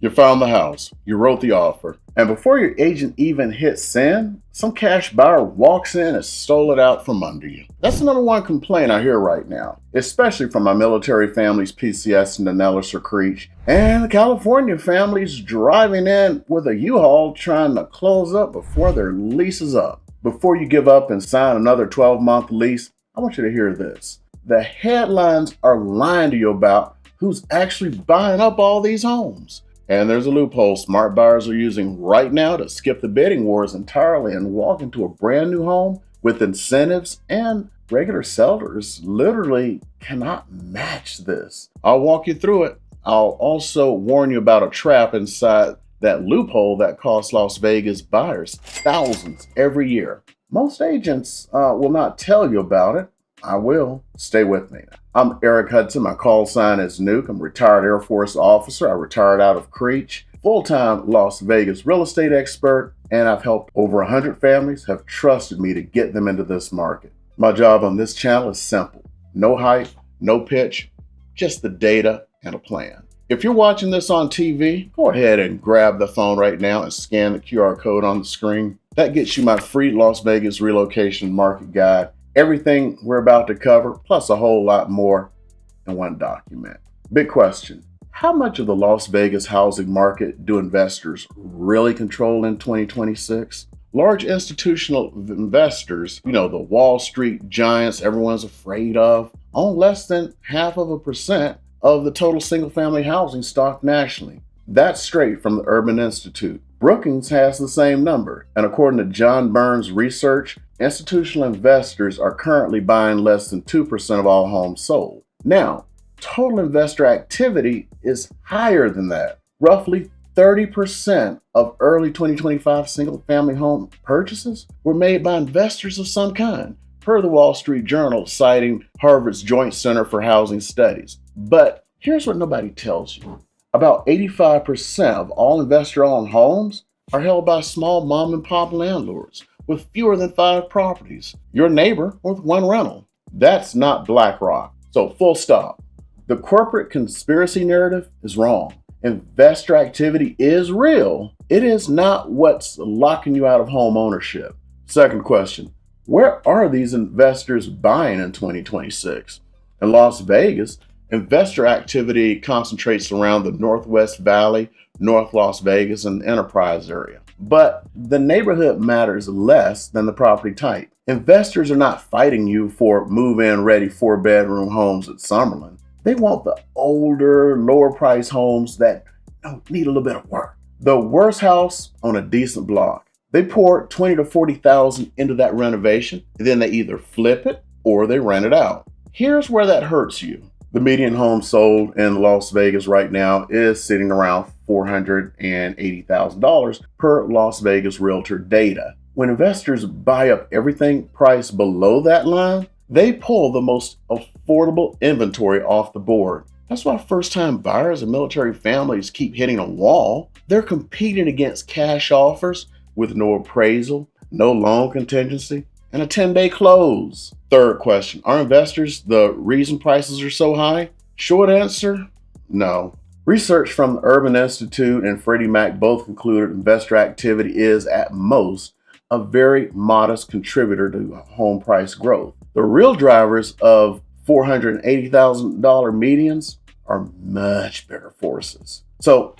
You found the house, you wrote the offer, and before your agent even hits send, some cash buyer walks in and stole it out from under you. That's the number one complaint I hear right now, especially from my military families PCS in the Nellis or Creech, and the California families driving in with a U-Haul trying to close up before their lease is up. Before you give up and sign another 12-month lease, I want you to hear this. The headlines are lying to you about who's actually buying up all these homes. And there's a loophole smart buyers are using right now to skip the bidding wars entirely and walk into a brand new home with incentives, and regular sellers literally cannot match this. I'll walk you through it. I'll also warn you about a trap inside that loophole that costs Las Vegas buyers thousands every year. Most agents will not tell you about it. I will. Stay with me. I'm Eric Hudson. My call sign is Nuke. I'm a retired Air Force officer. I retired out of Creech, full-time Las Vegas real estate expert, and I've helped over 100 families have trusted me to get them into this market. My job on this channel is simple. No hype, no pitch, just the data and a plan. If you're watching this on TV, go ahead and grab the phone right now and scan the QR code on the screen. That gets you my free Las Vegas relocation market guide. Everything we're about to cover, plus a whole lot more in one document. Big question. How much of the Las Vegas housing market do investors really control in 2026? Large institutional investors, the Wall Street giants everyone's afraid of, own less than 0.5% of the total single-family housing stock nationally. That's straight from the Urban Institute. Brookings has the same number, and according to John Burns' research, institutional investors are currently buying less than 2% of all homes sold. Now, total investor activity is higher than that. Roughly 30% of early 2025 single-family home purchases were made by investors of some kind, per the Wall Street Journal, citing Harvard's Joint Center for Housing Studies. But here's what nobody tells you. About 85% of all investor-owned homes are held by small mom-and-pop landlords with fewer than 5 properties. Your neighbor with 1 rental. That's not BlackRock. So full stop. The corporate conspiracy narrative is wrong. Investor activity is real. It is not what's locking you out of home ownership. Second question. Where are these investors buying in 2026? In Las Vegas, investor activity concentrates around the Northwest Valley, North Las Vegas, and Enterprise area. But the neighborhood matters less than the property type. Investors are not fighting you for move-in ready 4-bedroom homes at Summerlin. They want the older, lower-priced homes that need a little bit of work. The worst house on a decent block. They pour $20,000 to $40,000 into that renovation, and then they either flip it or they rent it out. Here's where that hurts you. The median home sold in Las Vegas right now is sitting around $480,000 per Las Vegas Realtor data. When investors buy up everything priced below that line, they pull the most affordable inventory off the board. That's why first-time buyers and military families keep hitting a wall. They're competing against cash offers with no appraisal, no loan contingency, and a 10-day close. Third question, are investors the reason prices are so high? Short answer, no. Research from the Urban Institute and Freddie Mac both concluded investor activity is, at most, a very modest contributor to home price growth. The real drivers of $480,000 medians are much bigger forces. So,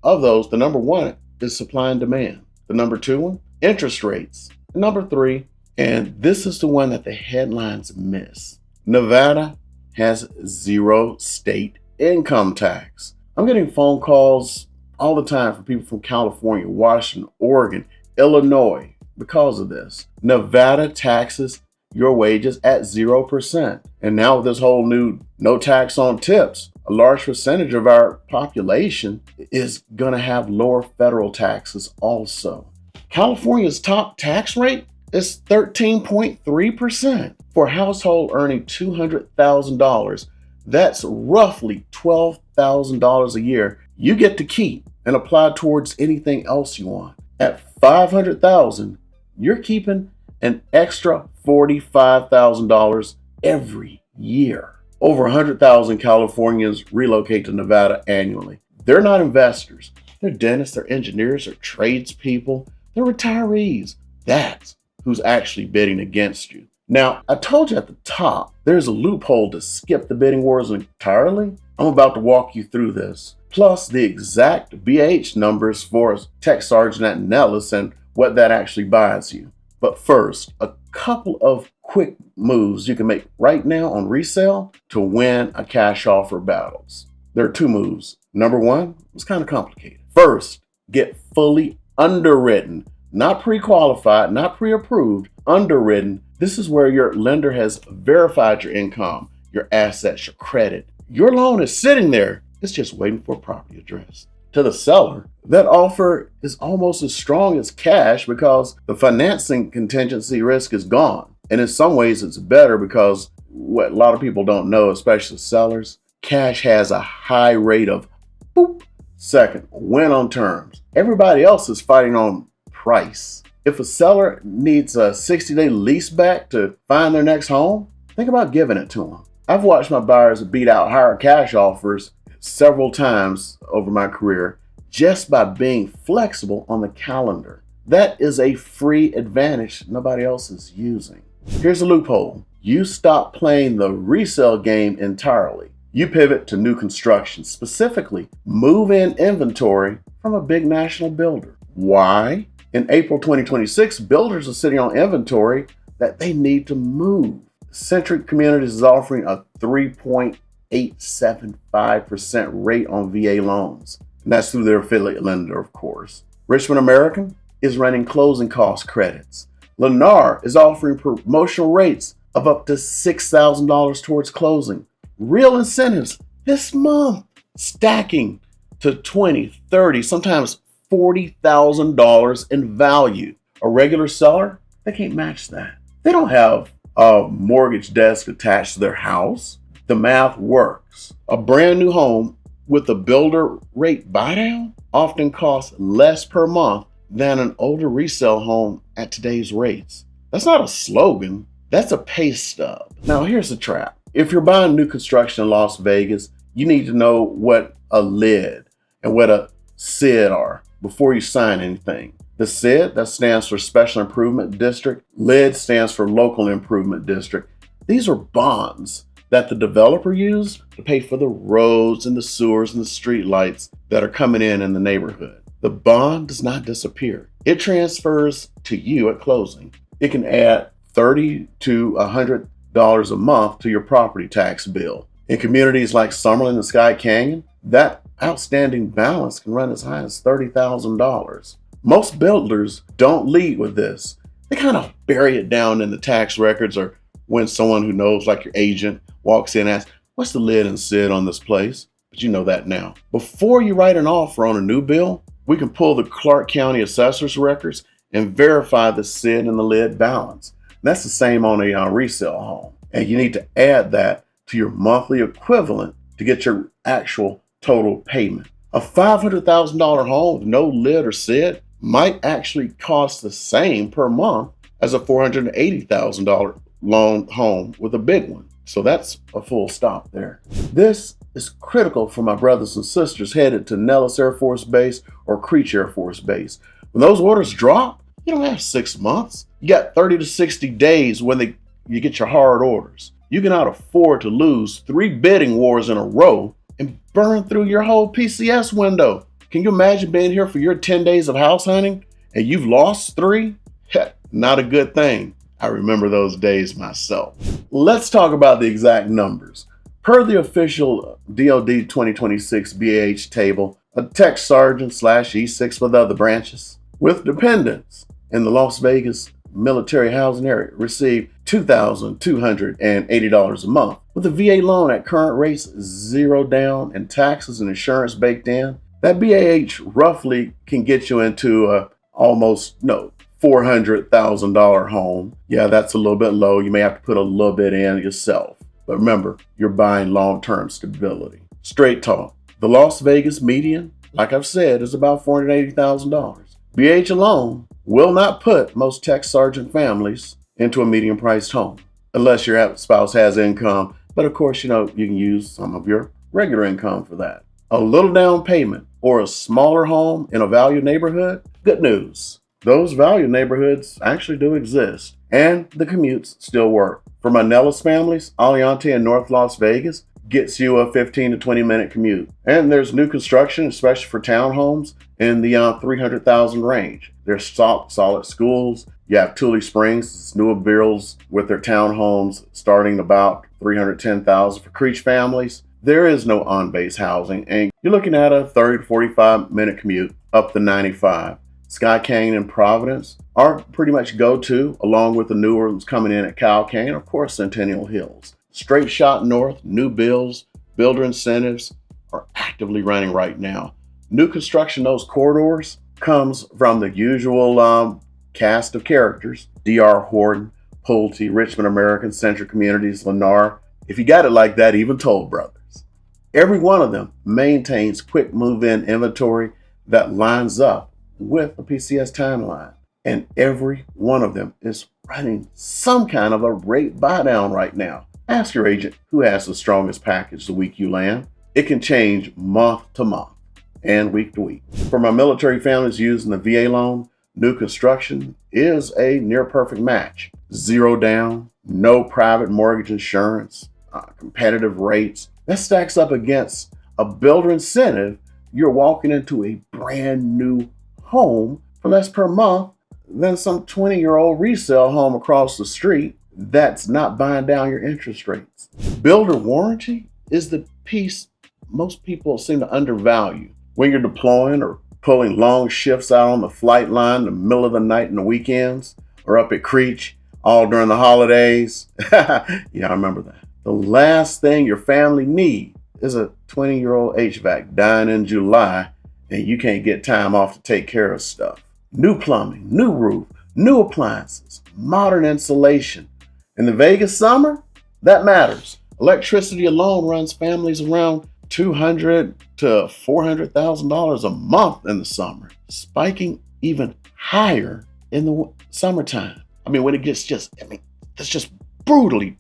of those, the number one is supply and demand. The number two one, interest rates. The number three, and this is the one that the headlines miss, Nevada has 0 state income tax. I'm getting phone calls all the time from people from California, Washington, Oregon, Illinois because of this. Nevada taxes your wages at 0%. And now with this whole new no tax on tips, a large percentage of our population is going to have lower federal taxes also. California's top tax rate is 13.3% for a household earning $200,000. That's roughly $12,000 a year you get to keep and apply towards anything else you want. At $500,000, you're keeping an extra $45,000 every year. Over 100,000 Californians relocate to Nevada annually. They're not investors. They're dentists, they're engineers, they're tradespeople, they're retirees. That's who's actually bidding against you. Now, I told you at the top, there's a loophole to skip the bidding wars entirely. I'm about to walk you through this, plus the exact BH numbers for a tech sergeant at Nellis and what that actually buys you. But first, a couple of quick moves you can make right now on resale to win a cash offer battles. There are two moves. Number one, it's kind of complicated. First, get fully underwritten, not pre-qualified, not pre-approved, underwritten. This is where your lender has verified your income, your assets, your credit. Your loan is sitting there. It's just waiting for a property address. To the seller, that offer is almost as strong as cash because the financing contingency risk is gone. And in some ways, it's better because what a lot of people don't know, especially sellers, cash has a high rate of boop. Second, win on terms. Everybody else is fighting on price. If a seller needs a 60-day lease back to find their next home, think about giving it to them. I've watched my buyers beat out higher cash offers several times over my career just by being flexible on the calendar. That is a free advantage nobody else is using. Here's a loophole. You stop playing the resale game entirely. You pivot to new construction, specifically move-in inventory from a big national builder. Why? In April 2026, builders are sitting on inventory that they need to move. Centric Communities is offering a 3.875% rate on VA loans. And that's through their affiliate lender, of course. Richmond American is running closing cost credits. Lennar is offering promotional rates of up to $6,000 towards closing. Real incentives this month, stacking to $20,000, $30,000, sometimes $40,000 in value. A regular seller, they can't match that. They don't have a mortgage desk attached to their house. The math works. A brand new home with a builder rate buydown often costs less per month than an older resale home at today's rates. That's not a slogan, that's a pay stub. Now here's the trap. If you're buying new construction in Las Vegas, you need to know what a LID and what a SID are before you sign anything. The SID, that stands for Special Improvement District. LID stands for Local Improvement District. These are bonds that the developer used to pay for the roads and the sewers and the street lights that are coming in the neighborhood. The bond does not disappear. It transfers to you at closing. It can add $30 to $100 a month to your property tax bill. In communities like Summerlin and Sky Canyon, that outstanding balance can run as high as $30,000. Most builders don't lead with this. They kind of bury it down in the tax records, or when someone who knows, like your agent, walks in and asks, what's the LID and SID on this place? But you know that now. Before you write an offer on a new bill, we can pull the Clark County Assessor's records and verify the SID and the LID balance. And that's the same on a resale home. And you need to add that to your monthly equivalent to get your actual total payment. A $500,000 home with no LID or SID might actually cost the same per month as a $480,000 loan home with a big one. So that's a full stop there. This is critical for my brothers and sisters headed to Nellis Air Force Base or Creech Air Force Base. When those orders drop, you don't have 6 months. You got 30 to 60 days when you get your hard orders. You cannot afford to lose 3 bidding wars in a row and burn through your whole PCS window. Can you imagine being here for your 10 days of house hunting and you've lost 3? Heh, not a good thing. I remember those days myself. Let's talk about the exact numbers. Per the official DoD 2026 BAH table, a tech sergeant / E6 for the other branches with dependents in the Las Vegas military housing area receive $2,280 a month. With a VA loan at current rates, 0 down, and taxes and insurance baked in, that BAH roughly can get you into almost $400,000 home. Yeah, that's a little bit low. You may have to put a little bit in yourself. But remember, you're buying long-term stability. Straight talk. The Las Vegas median, like I've said, is about $480,000. BAH alone will not put most tech sergeant families into a medium-priced home, unless your spouse has income. But of course, you can use some of your regular income for that. A little down payment or a smaller home in a valued neighborhood? Good news. Those valued neighborhoods actually do exist, and the commutes still work. For my Nellis families, Aliante in North Las Vegas gets you a 15 to 20 minute commute. And there's new construction, especially for townhomes, in the 300,000 range. There's solid schools. You have Tule Springs, newer builds with their townhomes starting about 310,000 for Creech families. There is no on-base housing, and you're looking at a 30 to 45 minute commute up to 95. Sky Canyon and Providence are pretty much go-to, along with the newer ones coming in at Cal Canyon, of course, Centennial Hills. Straight shot north, new builds, builder incentives are actively running right now. New construction, those corridors, comes from the usual cast of characters: D.R. Horton, Pulte, Richmond American, Central Communities, Lennar. If you got it like that, even Toll Brothers. Every one of them maintains quick move-in inventory that lines up with the PCS timeline. And every one of them is running some kind of a rate buy down right now. Ask your agent who has the strongest package the week you land. It can change month to month and week to week. For my military families using the VA loan, new construction is a near perfect match. Zero down, no private mortgage insurance, competitive rates. That stacks up against a builder incentive. You're walking into a brand new home for less per month than some 20-year-old resale home across the street that's not buying down your interest rates. Builder warranty is the piece most people seem to undervalue. When you're deploying or pulling long shifts out on the flight line in the middle of the night and the weekends, or up at Creech all during the holidays. Yeah, I remember that. The last thing your family needs is a 20-year-old HVAC dying in July and you can't get time off to take care of stuff. New plumbing, new roof, new appliances, modern insulation. In the Vegas summer, that matters. Electricity alone runs families around $200,000 to $400,000 a month in the summer, spiking even higher in the summertime. When it gets it's just brutally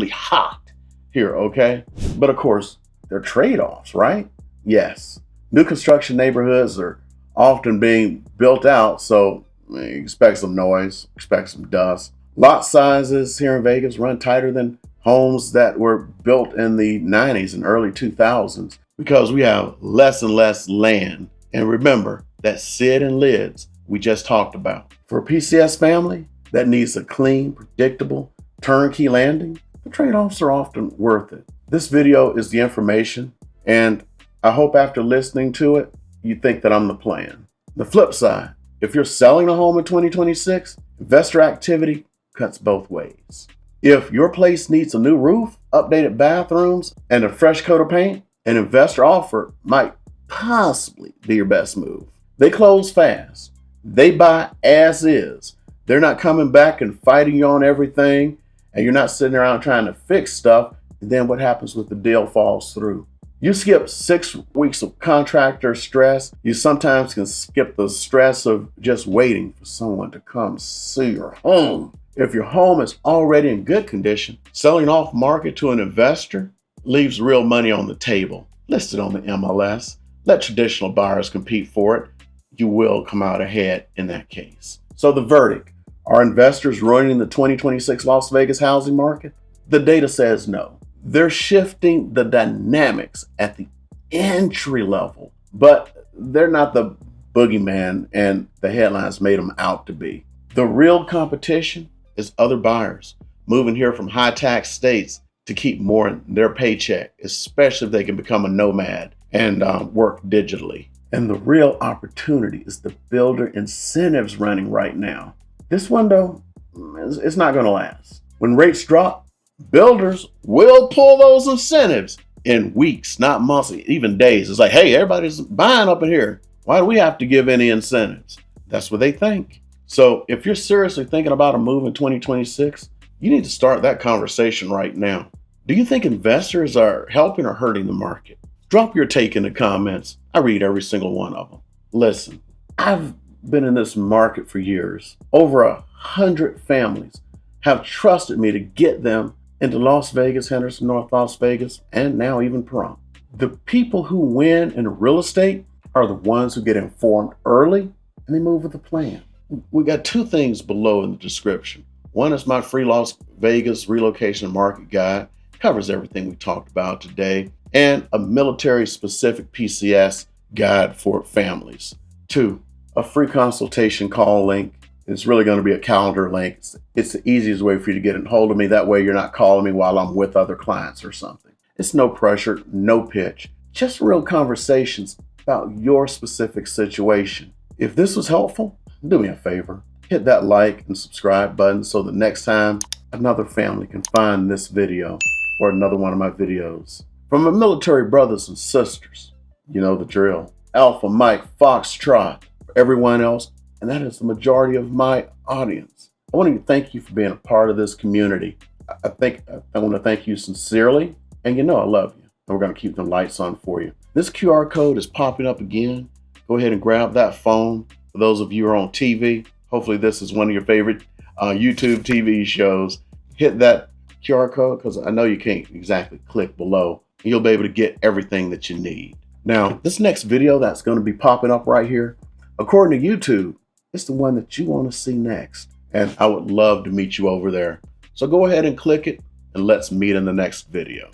hot here, okay? But of course, there are trade-offs, right? Yes. New construction neighborhoods are often being built out, so expect some noise, expect some dust. Lot sizes here in Vegas run tighter than homes that were built in the 90s and early 2000s because we have less and less land. And remember that SID and LIDs we just talked about. For a PCS family that needs a clean, predictable, turnkey landing, the trade-offs are often worth it. This video is the information, and I hope after listening to it, you think that I'm the plan. The flip side, if you're selling a home in 2026, investor activity cuts both ways. If your place needs a new roof, updated bathrooms, and a fresh coat of paint, an investor offer might possibly be your best move. They close fast. They buy as is. They're not coming back and fighting you on everything, and you're not sitting around trying to fix stuff, and then what happens with the deal falls through. You skip 6 weeks of contractor stress. You sometimes can skip the stress of just waiting for someone to come see your home. If your home is already in good condition, selling off market to an investor leaves real money on the table. List it on the MLS. Let traditional buyers compete for it. You will come out ahead in that case. So the verdict, are investors ruining the 2026 Las Vegas housing market? The data says no. They're shifting the dynamics at the entry level, but they're not the boogeyman and the headlines made them out to be. The real competition is other buyers moving here from high tax states to keep more in their paycheck, especially if they can become a nomad and work digitally. And the real opportunity is the builder incentives running right now. This window, it's not going to last. When rates drop, builders will pull those incentives in weeks, not months, even days. It's like, hey, everybody's buying up in here. Why do we have to give any incentives? That's what they think. So if you're seriously thinking about a move in 2026, you need to start that conversation right now. Do you think investors are helping or hurting the market? Drop your take in the comments. I read every single one of them. Listen, I've been in this market for years. Over 100 families have trusted me to get them into Las Vegas, Henderson, North Las Vegas, and now even Pahrump. The people who win in real estate are the ones who get informed early and they move with a plan. We got two things below in the description. One is my free Las Vegas relocation market guide, covers everything we talked about today, and a military specific PCS guide for families. Two, a free consultation call link. It's really going to be a calendar link. It's the easiest way for you to get a hold of me. That way you're not calling me while I'm with other clients or something. It's no pressure, no pitch, just real conversations about your specific situation. If this was helpful, do me a favor. Hit that like and subscribe button so the next time another family can find this video or another one of my videos. From my military brothers and sisters, you know the drill. Alpha Mike Foxtrot. For everyone else, and that is the majority of my audience, I want to thank you for being a part of this community. I want to thank you sincerely, and you know I love you. And we're going to keep the lights on for you. This QR code is popping up again. Go ahead and grab that phone. For those of you who are on TV, hopefully this is one of your favorite YouTube TV shows. Hit that QR code because I know you can't exactly click below. You'll be able to get everything that you need. Now, this next video that's going to be popping up right here, according to YouTube, it's the one that you want to see next. And I would love to meet you over there. So go ahead and click it and let's meet in the next video.